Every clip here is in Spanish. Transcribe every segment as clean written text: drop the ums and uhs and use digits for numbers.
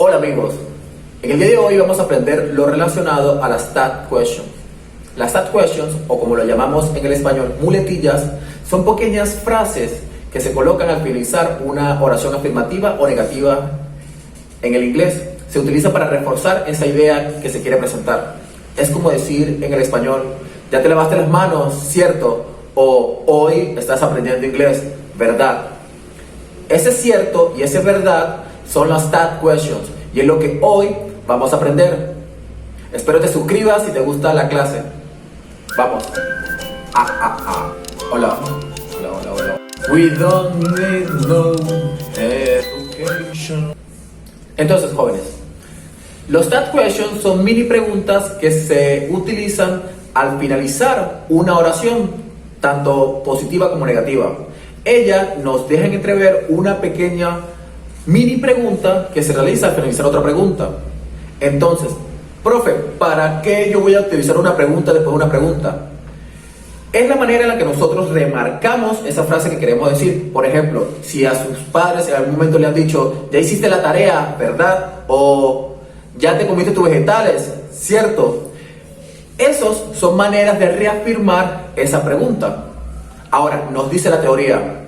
Hola amigos, en el día de hoy vamos a aprender lo relacionado a las STAT questions. Las STAT questions, o como lo llamamos en el español, muletillas, son pequeñas frases que se colocan al finalizar una oración afirmativa o negativa en el inglés. Se utiliza para reforzar esa idea que se quiere presentar. Es como decir en el español, ya te lavaste las manos, ¿cierto? O hoy estás aprendiendo inglés, ¿verdad? Ese cierto y ese verdad son las STAT questions y es lo que hoy vamos a aprender. Espero te suscribas si te gusta la clase. Vamos. Hola. Hola. We don't need no education. Entonces, jóvenes, los STAT questions son mini preguntas que se utilizan al finalizar una oración, tanto positiva como negativa. Ellas nos dejan entrever una pequeña mini pregunta que se realiza al finalizar otra pregunta. Entonces, profe, ¿para qué yo voy a utilizar una pregunta después de una pregunta? Es la manera en la que nosotros remarcamos esa frase que queremos decir. Por ejemplo, si a sus padres en algún momento le han dicho, ya hiciste la tarea, ¿verdad? O ya te comiste tus vegetales, ¿cierto? Esos son maneras de reafirmar esa pregunta. Ahora, nos dice la teoría.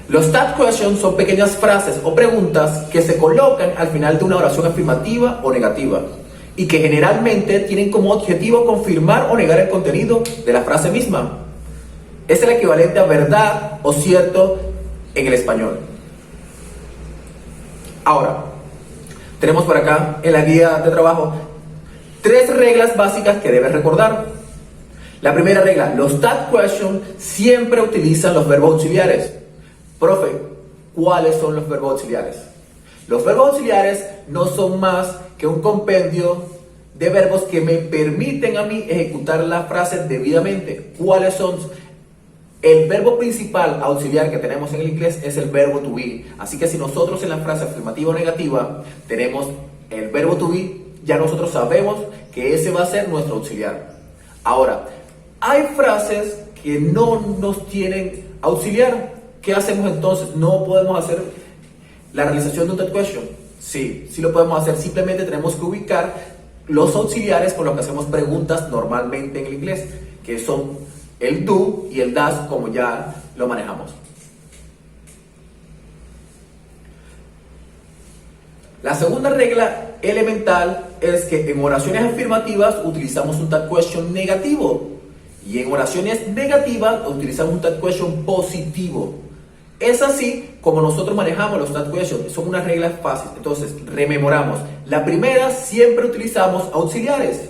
Los STAT questions son pequeñas frases o preguntas que se colocan al final de una oración afirmativa o negativa y que generalmente tienen como objetivo confirmar o negar el contenido de la frase misma. Es el equivalente a verdad o cierto en el español. Ahora, tenemos por acá en la guía de trabajo 3 reglas básicas que debes recordar. La primera regla, los STAT questions siempre utilizan los verbos auxiliares. Profe, ¿cuáles son los verbos auxiliares? Los verbos auxiliares no son más que un compendio de verbos que me permiten a mí ejecutar la frase debidamente. ¿Cuáles son? El verbo principal auxiliar que tenemos en el inglés es el verbo to be. Así que si nosotros en la frase afirmativa o negativa tenemos el verbo to be, ya nosotros sabemos que ese va a ser nuestro auxiliar. Ahora, hay frases que no nos tienen auxiliar. ¿Qué hacemos entonces? ¿No podemos hacer la realización de un STAT question? Sí lo podemos hacer. Simplemente tenemos que ubicar los auxiliares con los que hacemos preguntas normalmente en el inglés, que son el do y el does, como ya lo manejamos. La segunda regla elemental es que en oraciones afirmativas utilizamos un STAT question negativo y en oraciones negativas utilizamos un STAT question positivo. Es así como nosotros manejamos los STAT questions, son unas reglas fáciles. Entonces, rememoramos. La primera, siempre utilizamos auxiliares.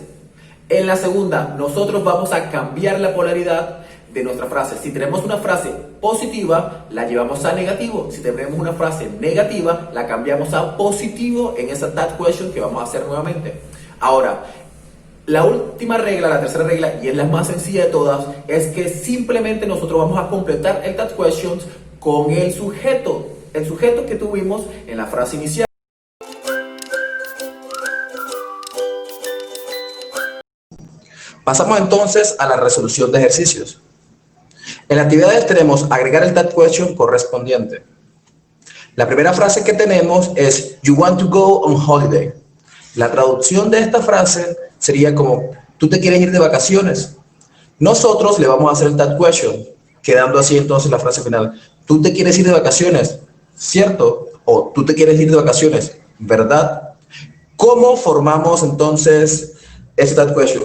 En la segunda, nosotros vamos a cambiar la polaridad de nuestra frase. Si tenemos una frase positiva, la llevamos a negativo. Si tenemos una frase negativa, la cambiamos a positivo en esa STAT question que vamos a hacer nuevamente. Ahora, la última regla, la tercera regla, y es la más sencilla de todas, es que simplemente nosotros vamos a completar el STAT questions con el sujeto que tuvimos en la frase inicial. Pasamos entonces a la resolución de ejercicios. En las actividades tenemos agregar el STAT question correspondiente. La primera frase que tenemos es You want to go on holiday. La traducción de esta frase sería como tú te quieres ir de vacaciones. Nosotros le vamos a hacer el STAT question, quedando así entonces la frase final. Tú te quieres ir de vacaciones, ¿cierto? O tú te quieres ir de vacaciones, ¿verdad? ¿Cómo formamos entonces este STAT question?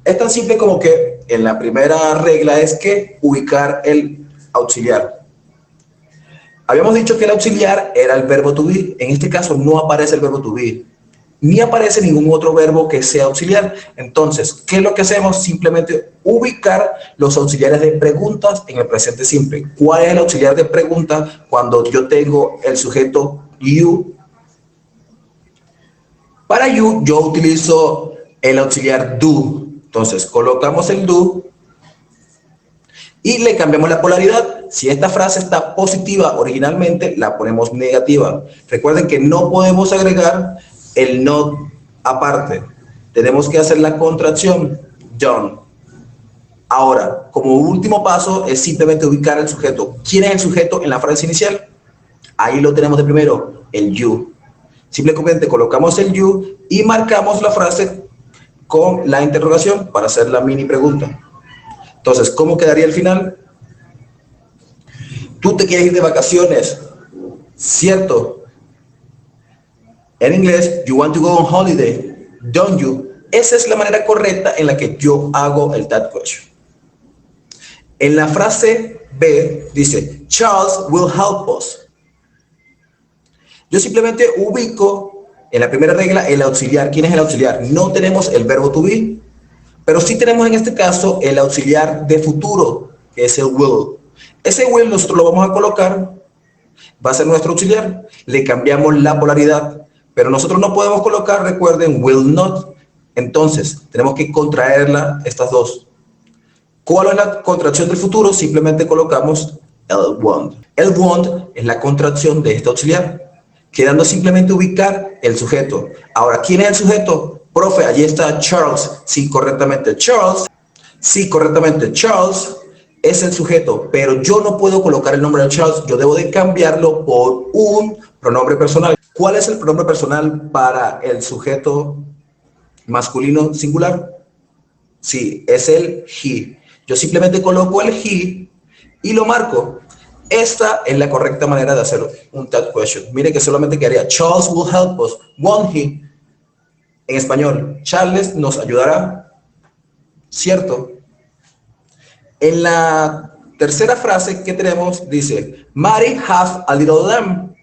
Es tan simple como que en la primera regla es que ubicar el auxiliar. Habíamos dicho que el auxiliar era el verbo to be. En este caso no aparece el verbo to be, ni aparece ningún otro verbo que sea auxiliar. Entonces, ¿qué es lo que hacemos? Simplemente ubicar los auxiliares de preguntas en el presente simple. ¿Cuál es el auxiliar de pregunta cuando yo tengo el sujeto you? Para you, yo utilizo el auxiliar do. Entonces, colocamos el do y le cambiamos la polaridad. Si esta frase está positiva originalmente, la ponemos negativa. Recuerden que no podemos agregar el not aparte. Tenemos que hacer la contracción, done. Ahora, como último paso, es simplemente ubicar el sujeto. ¿Quién es el sujeto en la frase inicial? Ahí lo tenemos de primero. el you. Simplemente colocamos el you y marcamos la frase con la interrogación para hacer la mini pregunta. Entonces, ¿cómo quedaría el final? Tú te quieres ir de vacaciones, ¿cierto? En inglés, you want to go on holiday, don't you? Esa es la manera correcta en la que yo hago el that question. En la frase B dice, Charles will help us. Yo simplemente ubico en la primera regla el auxiliar. ¿Quién es el auxiliar? No tenemos el verbo to be, pero sí tenemos en este caso el auxiliar de futuro, que es el will. Ese will nosotros lo vamos a colocar, va a ser nuestro auxiliar. Le cambiamos la polaridad, pero nosotros no podemos colocar, recuerden, will not. Entonces, tenemos que contraerla, estas dos. ¿Cuál es la contracción del futuro? Simplemente colocamos el won't. El won't es la contracción de este auxiliar, quedando simplemente ubicar el sujeto. Ahora, ¿quién es el sujeto? Profe, allí está Charles. Sí, correctamente, Charles. Sí, correctamente, Charles es el sujeto, pero yo no puedo colocar el nombre de Charles. Yo debo de cambiarlo por un pronombre personal. ¿Cuál es el pronombre personal para el sujeto masculino singular? Sí, es el he. Yo simplemente coloco el he y lo marco. Esta es la correcta manera de hacer un that question. Mire que solamente quedaría Charles will help us, won't he? En español, Charles nos ayudará, ¿cierto? En la tercera frase que tenemos dice, Mary has a little lamb.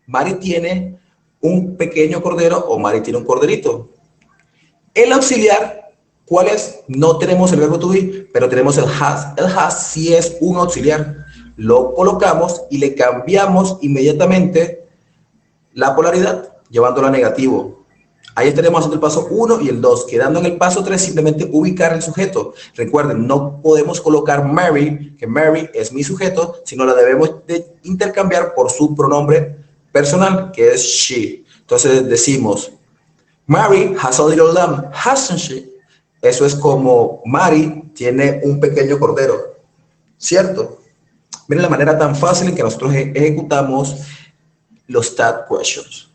Mary tiene un pequeño cordero o Mary tiene un corderito. El auxiliar, ¿cuál es? No tenemos el verbo to be, pero tenemos el has. El has sí es un auxiliar. Lo colocamos y le cambiamos inmediatamente la polaridad, llevándola a negativo. Ahí estaremos haciendo el paso 1 y el 2. Quedando en el paso 3, simplemente ubicar el sujeto. Recuerden, no podemos colocar Mary, que Mary es mi sujeto, sino la debemos de intercambiar por su pronombre personal, que es she. Entonces decimos, Mary has a little lamb, hasn't she? Eso es como Mary tiene un pequeño cordero, ¿cierto? Miren la manera tan fácil en que nosotros ejecutamos los that questions.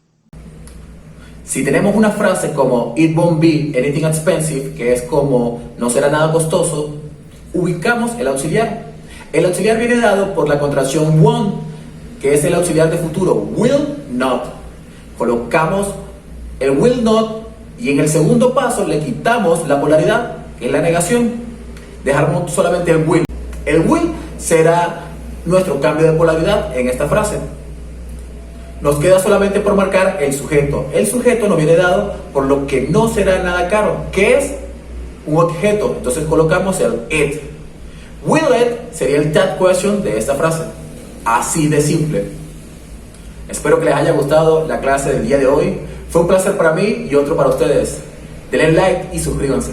Si tenemos una frase como it won't be anything expensive, que es como no será nada costoso, ubicamos el auxiliar. El auxiliar viene dado por la contracción won't, que es el auxiliar de futuro, will not. Colocamos el will not y en el segundo paso le quitamos la polaridad, que es la negación. Dejamos solamente el will. El will será nuestro cambio de polaridad en esta frase. Nos queda solamente por marcar el sujeto. El sujeto nos viene dado por lo que no será nada caro, que es un objeto. Entonces colocamos el it. Will it sería el that question de esta frase. Así de simple. Espero que les haya gustado la clase del día de hoy. Fue un placer para mí y otro para ustedes. Denle like y suscríbanse.